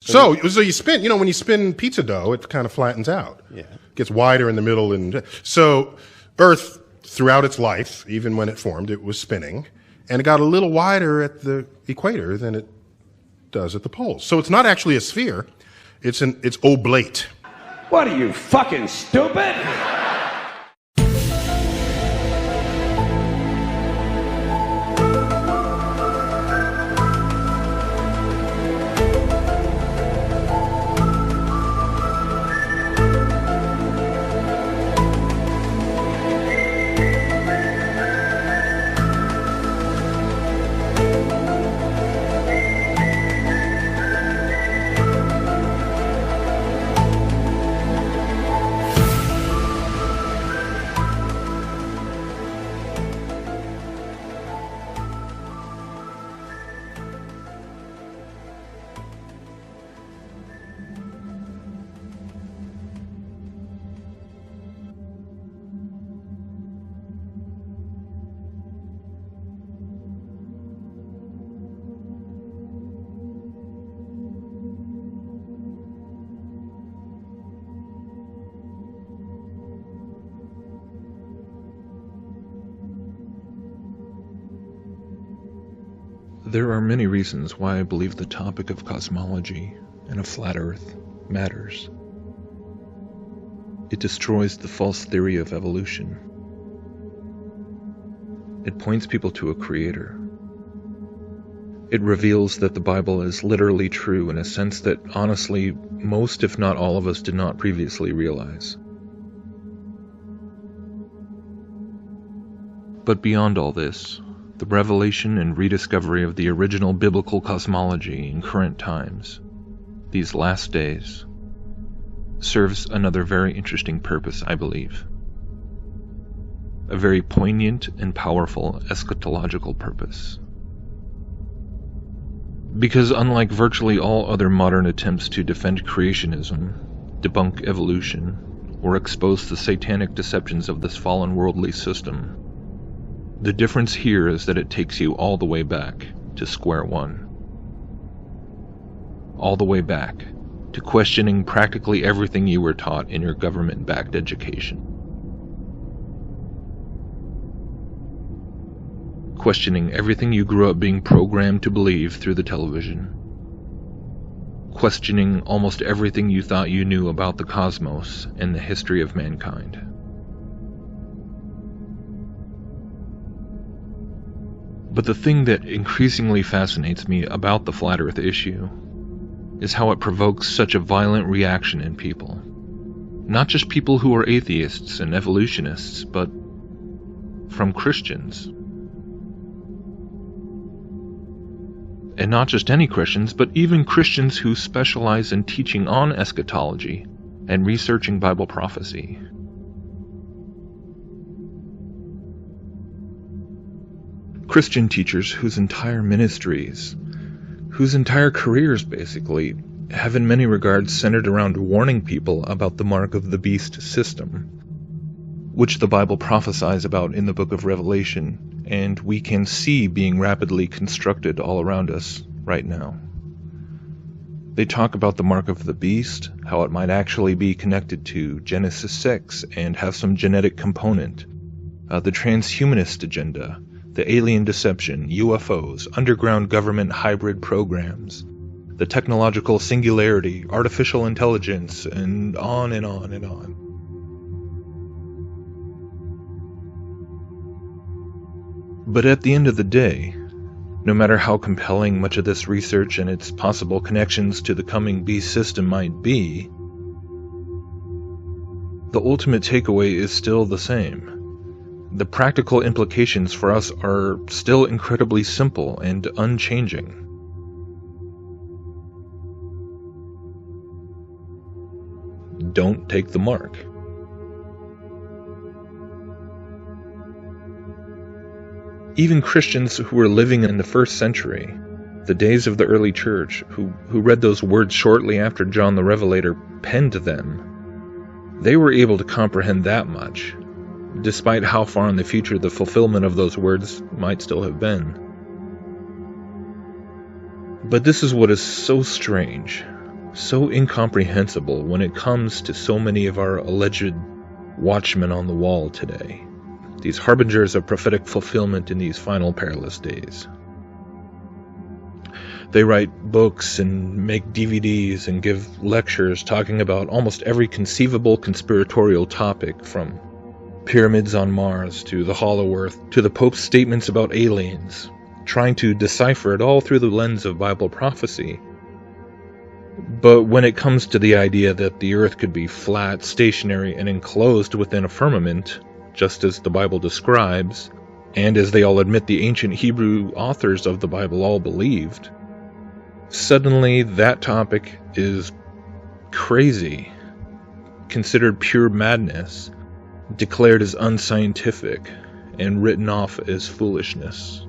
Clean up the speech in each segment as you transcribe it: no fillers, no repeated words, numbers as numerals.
So you spin, when you spin pizza dough, it kind of flattens out. Yeah. Gets wider in the middle. And so Earth, throughout its life, even when it formed, it was spinning. And it got a little wider at the equator than it does at the poles. So it's not actually a sphere. It's oblate. What are you, fucking stupid? There are many reasons why I believe the topic of cosmology and a flat Earth matters. It destroys the false theory of evolution. It points people to a creator. It reveals that the Bible is literally true in a sense that, honestly, most if not all of us did not previously realize. But beyond all this, the revelation and rediscovery of the original biblical cosmology in current times, these last days, serves another very interesting purpose, I believe. A very poignant and powerful eschatological purpose. Because unlike virtually all other modern attempts to defend creationism, debunk evolution, or expose the satanic deceptions of this fallen worldly system, the difference here is that it takes you all the way back to square one. All the way back to questioning practically everything you were taught in your government-backed education. Questioning everything you grew up being programmed to believe through the television. Questioning almost everything you thought you knew about the cosmos and the history of mankind. But the thing that increasingly fascinates me about the flat Earth issue is how it provokes such a violent reaction in people. Not just people who are atheists and evolutionists, but from Christians. And not just any Christians, but even Christians who specialize in teaching on eschatology and researching Bible prophecy. Christian teachers whose entire ministries, whose entire careers basically, have in many regards centered around warning people about the mark of the beast system, which the Bible prophesies about in the book of Revelation, and we can see being rapidly constructed all around us right now. They talk about the mark of the beast, how it might actually be connected to Genesis 6 and have some genetic component, the transhumanist agenda, the alien deception, UFOs, underground government hybrid programs, the technological singularity, artificial intelligence, and on and on and on. But at the end of the day, no matter how compelling much of this research and its possible connections to the coming beast system might be, the ultimate takeaway is still the same. The practical implications for us are still incredibly simple and unchanging. Don't take the mark. Even Christians who were living in the first century, the days of the early church, who read those words shortly after John the Revelator penned them, they were able to comprehend that much, despite how far in the future the fulfillment of those words might still have been. But this is what is so strange. so incomprehensible when it comes to so many of our alleged watchmen on the wall today, these harbingers of prophetic fulfillment in these final perilous days. They write books and make DVDs and give lectures talking about almost every conceivable conspiratorial topic, from pyramids on Mars to the Hollow Earth to the Pope's statements about aliens, trying to decipher it all through the lens of Bible prophecy. But when it comes to the idea that the Earth could be flat, stationary, and enclosed within a firmament, just as the Bible describes, and as they all admit the ancient Hebrew authors of the Bible all believed, suddenly that topic is crazy, considered pure madness, declared as unscientific, and written off as foolishness.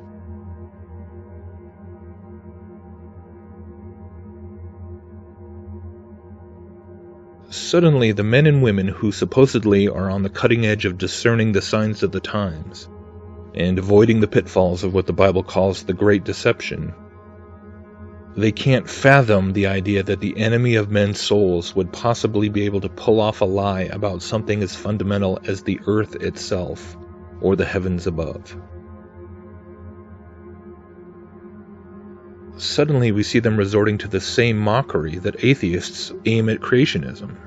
Suddenly, the men and women who supposedly are on the cutting edge of discerning the signs of the times and avoiding the pitfalls of what the Bible calls the Great Deception, they can't fathom the idea that the enemy of men's souls would possibly be able to pull off a lie about something as fundamental as the earth itself or the heavens above. Suddenly we see them resorting to the same mockery that atheists aim at creationism.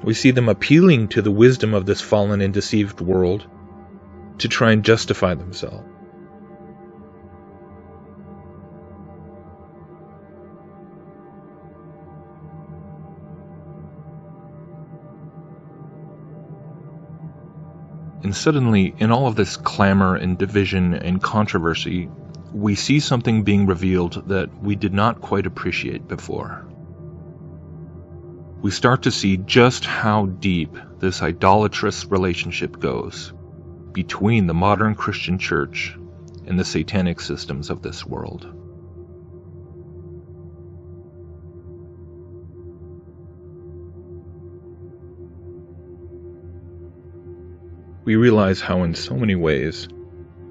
We see them appealing to the wisdom of this fallen and deceived world to try and justify themselves. And suddenly, in all of this clamor and division and controversy, we see something being revealed that we did not quite appreciate before. We start to see just how deep this idolatrous relationship goes between the modern Christian church and the satanic systems of this world. We realize how in so many ways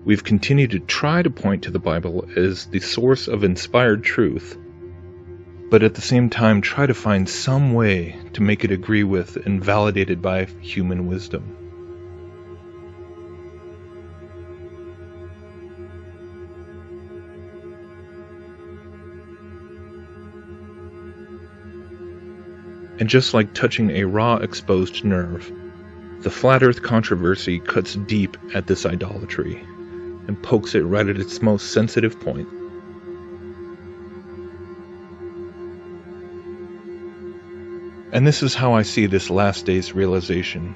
we've continued to try to point to the Bible as the source of inspired truth, but at the same time try to find some way to make it agree with and validated by human wisdom. And just like touching a raw, exposed nerve, the flat earth controversy cuts deep at this idolatry and pokes it right at its most sensitive point. And this is how I see this last day's realization,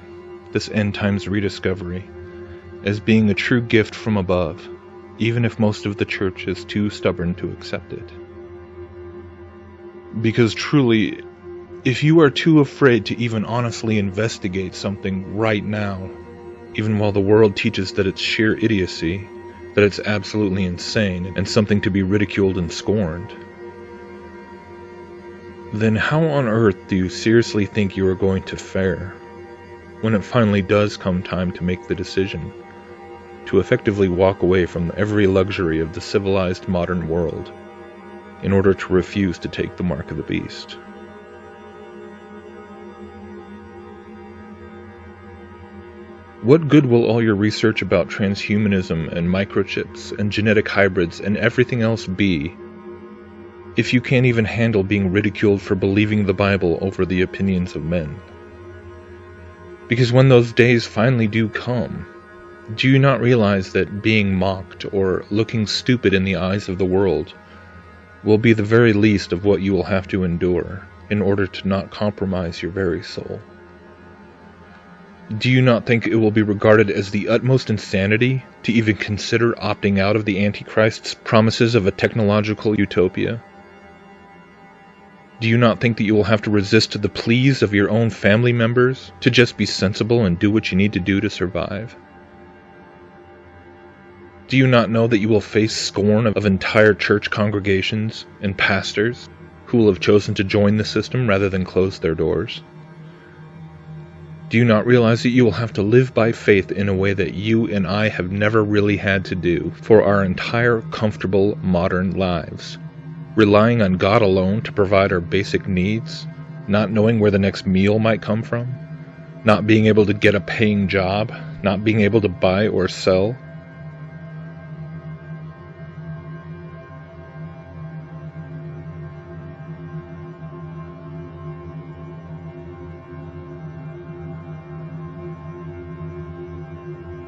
this end times rediscovery, as being a true gift from above, even if most of the church is too stubborn to accept it. Because truly, if you are too afraid to even honestly investigate something right now, even while the world teaches that it's sheer idiocy, that it's absolutely insane, and something to be ridiculed and scorned, then how on earth do you seriously think you are going to fare when it finally does come time to make the decision to effectively walk away from every luxury of the civilized modern world in order to refuse to take the mark of the beast? What good will all your research about transhumanism and microchips and genetic hybrids and everything else be if you can't even handle being ridiculed for believing the Bible over the opinions of men? Because when those days finally do come, do you not realize that being mocked or looking stupid in the eyes of the world will be the very least of what you will have to endure in order to not compromise your very soul? Do you not think it will be regarded as the utmost insanity to even consider opting out of the Antichrist's promises of a technological utopia? Do you not think that you will have to resist the pleas of your own family members to just be sensible and do what you need to do to survive? Do you not know that you will face scorn of entire church congregations and pastors who will have chosen to join the system rather than close their doors? Do you not realize that you will have to live by faith in a way that you and I have never really had to do for our entire comfortable modern lives, relying on God alone to provide our basic needs, not knowing where the next meal might come from, not being able to get a paying job, not being able to buy or sell.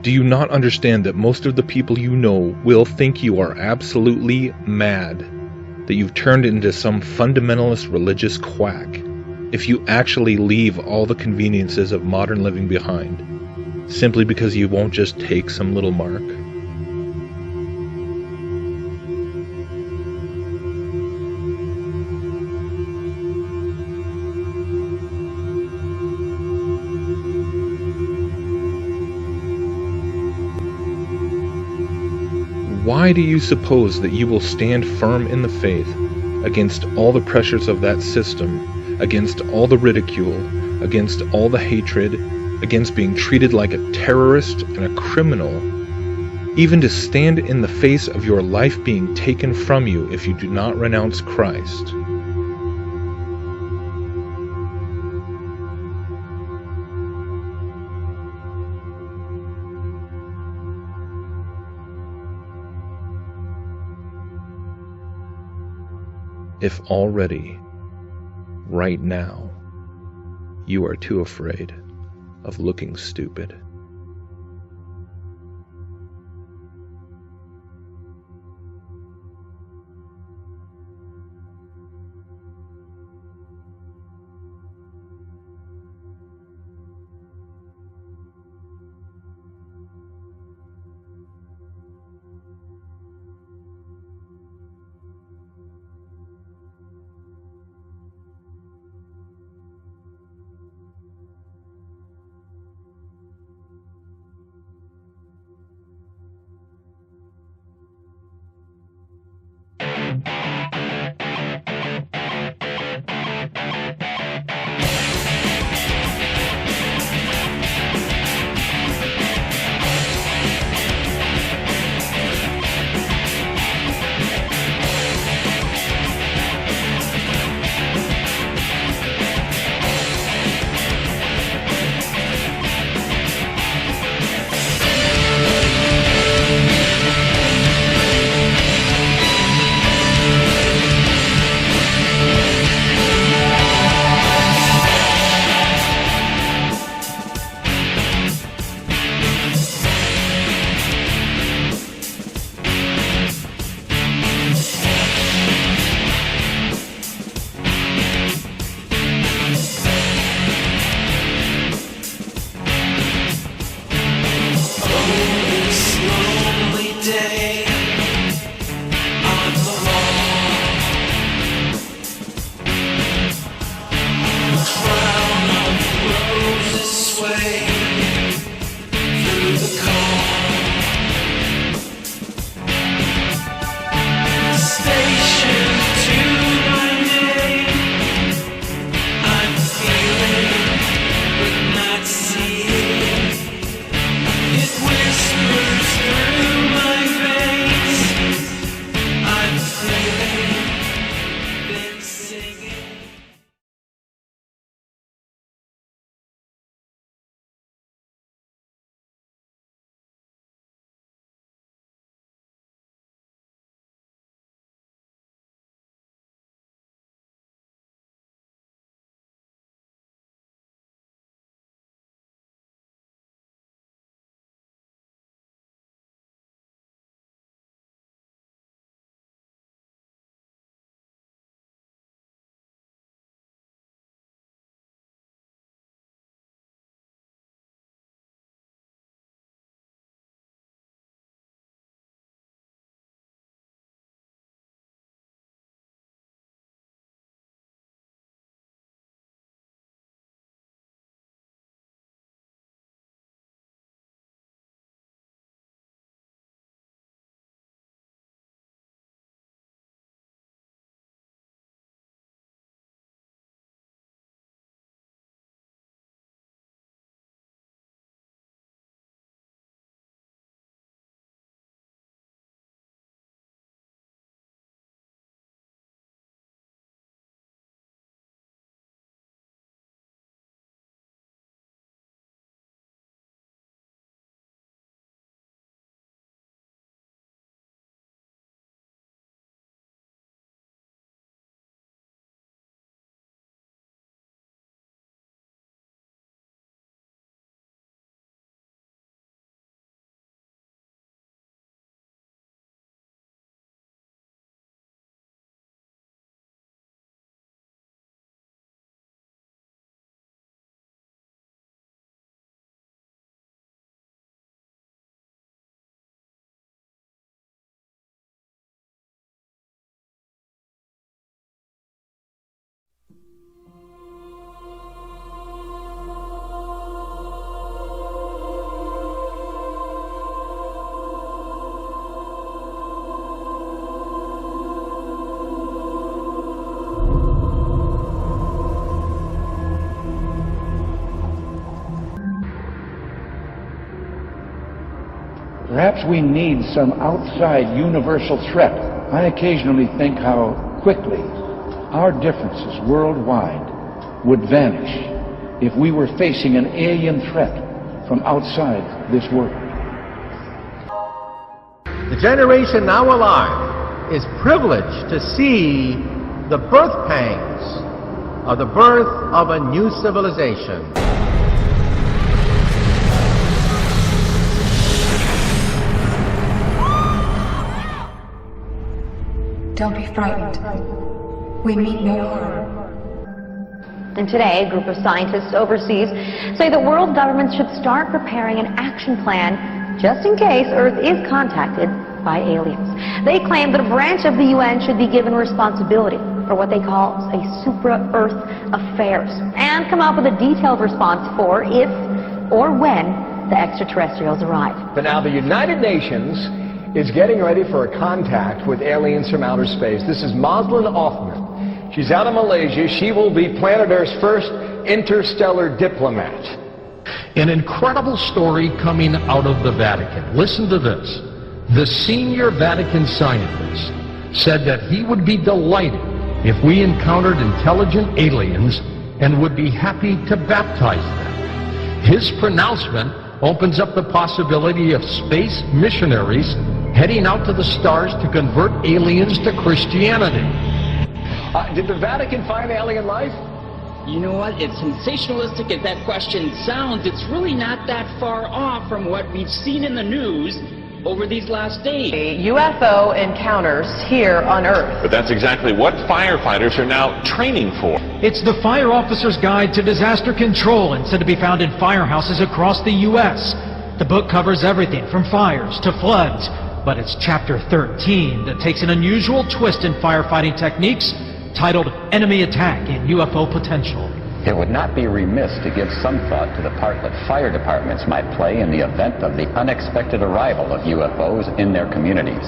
Do you not understand that most of the people you know will think you are absolutely mad, that you've turned into some fundamentalist religious quack, if you actually leave all the conveniences of modern living behind, simply because you won't just take some little mark? Why do you suppose that you will stand firm in the faith against all the pressures of that system, against all the ridicule, against all the hatred, against being treated like a terrorist and a criminal, even to stand in the face of your life being taken from you if you do not renounce Christ? If already, right now, you are too afraid of looking stupid. Perhaps we need some outside universal threat. I occasionally think how quickly our differences worldwide would vanish if we were facing an alien threat from outside this world. The generation now alive is privileged to see the birth pangs of the birth of a new civilization. Don't be frightened. We mean no harm. And today, a group of scientists overseas say that world governments should start preparing an action plan just in case Earth is contacted by aliens. They claim that a branch of the UN should be given responsibility for what they call a supra-Earth affairs and come up with a detailed response for if or when the extraterrestrials arrive. But now the United Nations is getting ready for a contact with aliens from outer space. This is Moslin Othman. She's out of Malaysia. She will be planet Earth's first interstellar diplomat. An incredible story coming out of the Vatican. Listen to this. The senior Vatican scientist said that he would be delighted if we encountered intelligent aliens and would be happy to baptize them. His pronouncement opens up the possibility of space missionaries heading out to the stars to convert aliens to Christianity. Did the Vatican find alien life? You know what? As sensationalistic as that question sounds, it's really not that far off from what we've seen in the news over these last days. UFO encounters here on Earth. But that's exactly what firefighters are now training for. It's the Fire Officer's Guide to Disaster Control and said to be found in firehouses across the U.S. The book covers everything from fires to floods, but it's chapter 13 that takes an unusual twist in firefighting techniques titled Enemy Attack and UFO Potential. It would not be remiss to give some thought to the part that fire departments might play in the event of the unexpected arrival of UFOs in their communities.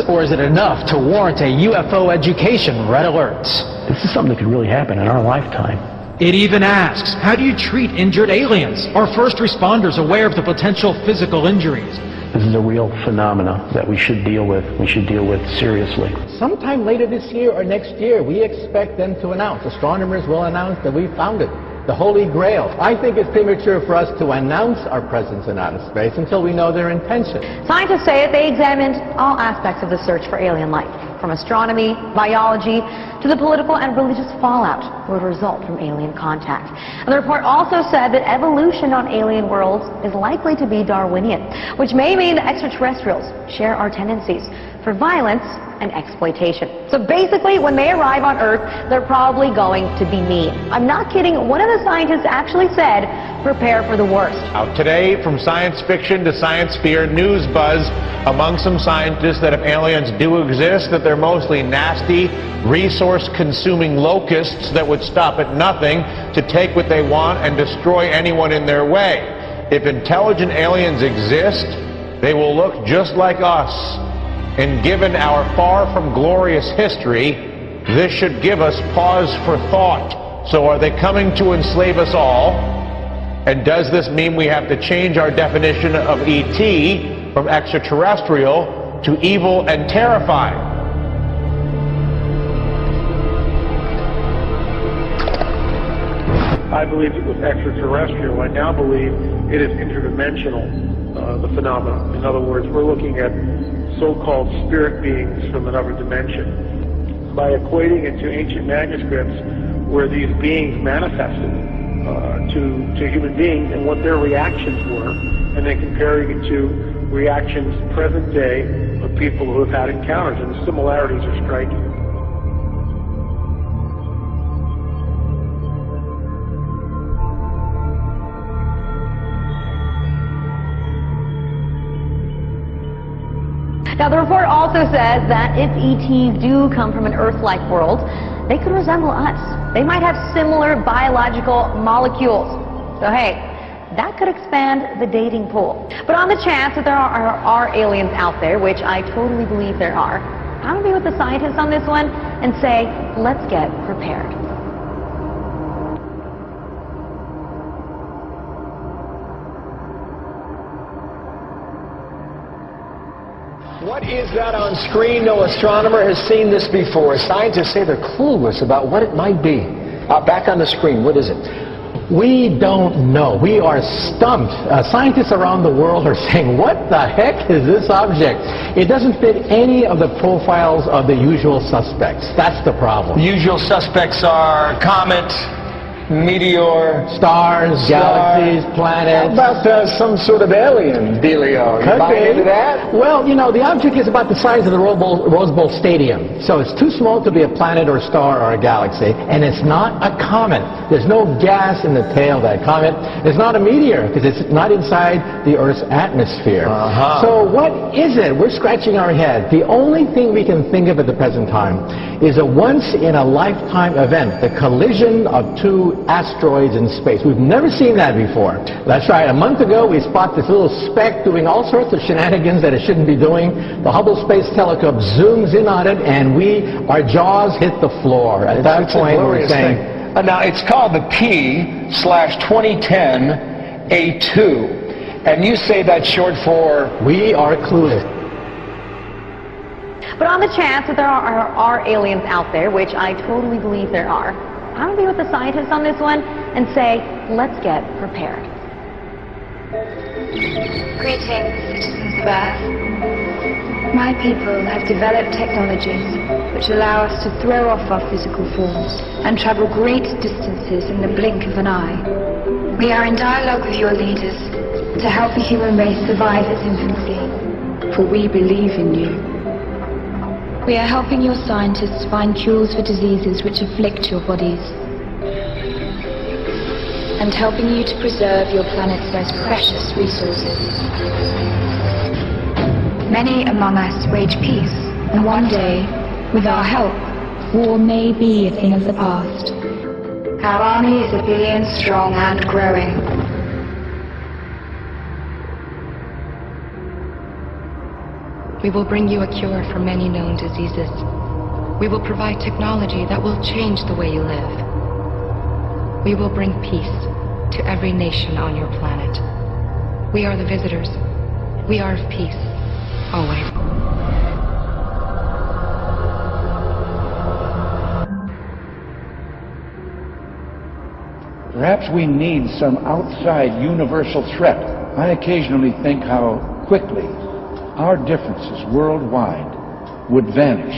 Or is it enough to warrant a UFO education red alerts? This is something that could really happen in our lifetime. It even asks, how do you treat injured aliens? Are first responders aware of the potential physical injuries? This is a real phenomena that we should deal with. We should deal with seriously. Sometime later this year or next year, we expect them to announce, astronomers will announce that we found it, the Holy Grail. I think it's premature for us to announce our presence in outer space until we know their intention. Scientists say that they examined all aspects of the search for alien life, from astronomy, biology, to the political and religious fallout that would result from alien contact. And the report also said that evolution on alien worlds is likely to be Darwinian, which may mean that extraterrestrials share our tendencies for violence and exploitation. So basically, when they arrive on Earth, they're probably going to be mean. I'm not kidding. One of the scientists actually said, prepare for the worst. Out today, from science fiction to science fear, news buzz among some scientists that if aliens do exist, that they're mostly nasty, resource-consuming locusts that would stop at nothing to take what they want and destroy anyone in their way. If intelligent aliens exist, they will look just like us. And given our far from glorious history, this should give us pause for thought. So are they coming to enslave us all? And does this mean we have to change our definition of ET from extraterrestrial to evil and terrifying? I believe it was extraterrestrial. I now believe it is interdimensional, the phenomenon. In other words, we're looking at so-called spirit beings from another dimension. By equating it to ancient manuscripts where these beings manifested to human beings and what their reactions were, and then comparing it to reactions present day of people who have had encounters, and the similarities are striking. Now, the report also says that if ETs do come from an Earth-like world, they could resemble us. They might have similar biological molecules. So, hey, that could expand the dating pool. But on the chance that there are aliens out there, which I totally believe there are, I'm going to be with the scientists on this one and say, let's get prepared. What is that on screen? No astronomer has seen this before. Scientists say they're clueless about what it might be. Back on the screen, what is it? We don't know. We are stumped. Scientists around the world are saying, what the heck is this object? It doesn't fit any of the profiles of the usual suspects. That's the problem. Usual suspects are comet, meteor, stars, galaxies, planets. How about some sort of alien dealio? You buy into that? Well, you know, the object is about the size of the Rose Bowl Stadium. So it's too small to be a planet or a star or a galaxy. And it's not a comet. There's no gas in the tail of that comet. It's not a meteor because it's not inside the Earth's atmosphere. So what is it? We're scratching our head. The only thing we can think of at the present time is a once-in-a-lifetime event, the collision of two asteroids in space. We've never seen that before. That's right. A month ago, we spot this little speck doing all sorts of shenanigans that it shouldn't be doing. The Hubble Space Telescope zooms in on it, and our jaws hit the floor. At that point, we're saying... Now, it's called the P/2010 A2. And you say that's short for... We are clueless. But on the chance that there are aliens out there, which I totally believe there are, I'm going to be with the scientists on this one and say, let's get prepared. Greetings, citizens of Earth. My people have developed technologies which allow us to throw off our physical forms and travel great distances in the blink of an eye. We are in dialogue with your leaders to help the human race survive its infancy, for we believe in you. We are helping your scientists find cures for diseases which afflict your bodies, and helping you to preserve your planet's most precious resources. Many among us wage peace, and one day, with our help, war may be a thing of the past. Our army is 1 billion strong and growing. We will bring you a cure for many known diseases. We will provide technology that will change the way you live. We will bring peace to every nation on your planet. We are the visitors. We are of peace, always. Perhaps we need some outside universal threat. I occasionally think how quickly our differences worldwide would vanish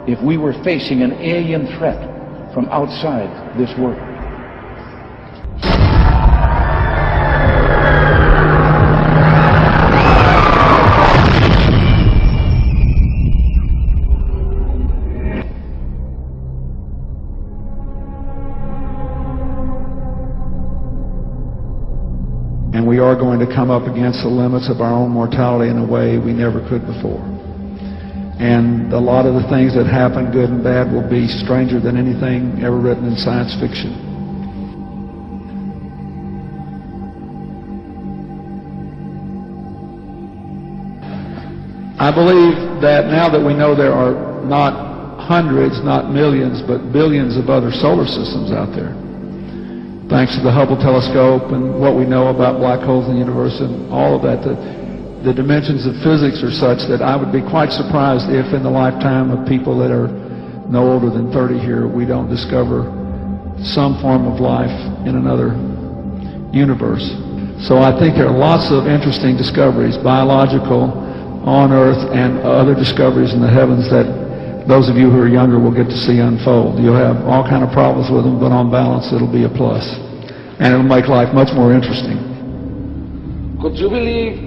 if we were facing an alien threat from outside this world. And we are going to come up against the limits of our own mortality in a way we never could before. And a lot of the things that happen, good and bad, will be stranger than anything ever written in science fiction. I believe that now that we know there are not hundreds, not millions, but billions of other solar systems out there, thanks to the Hubble telescope and what we know about black holes in the universe and all of that, the dimensions of physics are such that I would be quite surprised if in the lifetime of people that are no older than 30 here, we don't discover some form of life in another universe. So I think there are lots of interesting discoveries, biological, on Earth, and other discoveries in the heavens that those of you who are younger will get to see unfold. You'll have all kind of problems with them, but on balance it'll be a plus. And it'll make life much more interesting. Could you believe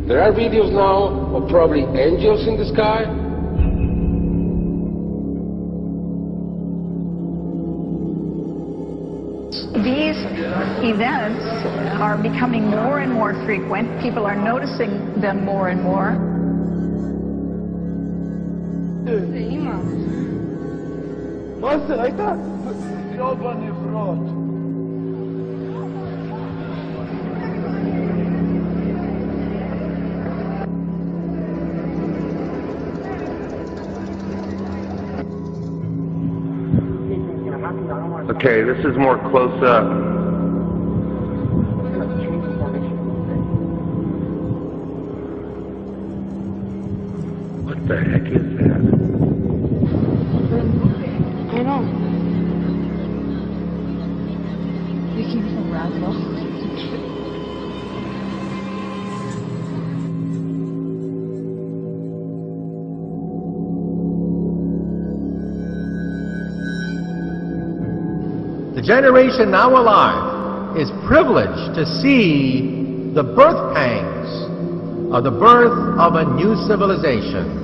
there are videos now of probably angels in the sky? These events are becoming more and more frequent. People are noticing them more and more. Okay, this is more close up. What the heck is that? I know. We came from Roswell. The generation now alive is privileged to see the birth pangs of the birth of a new civilization.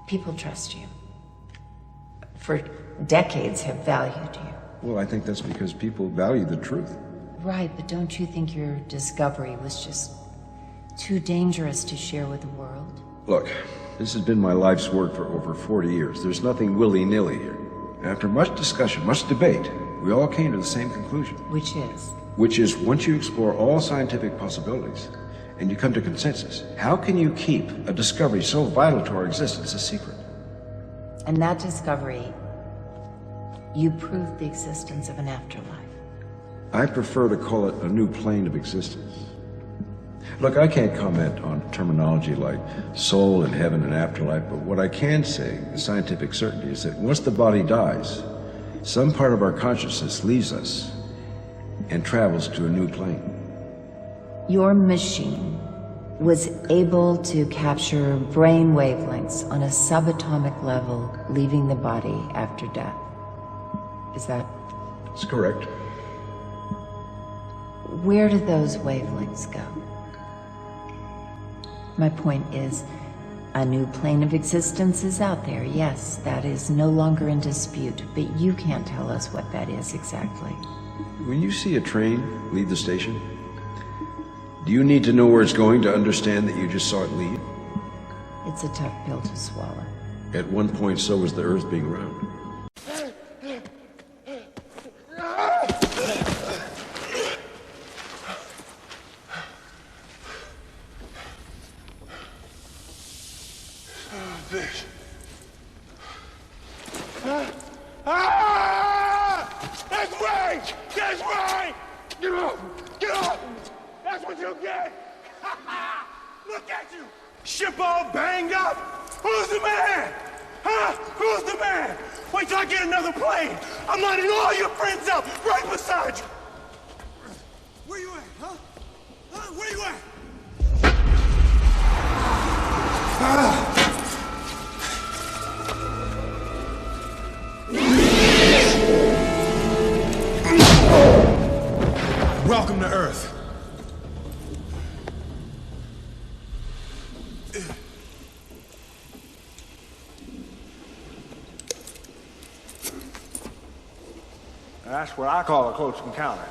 People trust you. For decades have valued you. Well, I think that's because people value the truth. Right, but don't you think your discovery was just too dangerous to share with the world? Look, this has been my life's work for over 40 years. There's nothing willy-nilly here. After much discussion, much debate, we all came to the same conclusion. Which is? Which is, once you explore all scientific possibilities, and you come to consensus, how can you keep a discovery so vital to our existence a secret? And that discovery, you proved the existence of an afterlife. I prefer to call it a new plane of existence. Look, I can't comment on terminology like soul and heaven and afterlife, but what I can say with scientific certainty is that once the body dies, some part of our consciousness leaves us and travels to a new plane. Your machine was able to capture brain wavelengths on a subatomic level, leaving the body after death. Is that? That's correct. Where do those wavelengths go? My point is, a new plane of existence is out there. Yes, that is no longer in dispute, but you can't tell us what that is exactly. When you see a train leave the station, do you need to know where it's going to understand that you just saw it leave? It's a tough pill to swallow. At one point, so was the Earth being round. Bitch. That's right! That's right! Get up! Get up! That's what you get! Look at you! Ship all banged up! Who's the man? Huh? Who's the man? Wait till I get another plane! I'm lining all your friends up right beside you! Where you at, huh? Huh? Where you at? Welcome to Earth. That's what I call a close encounter.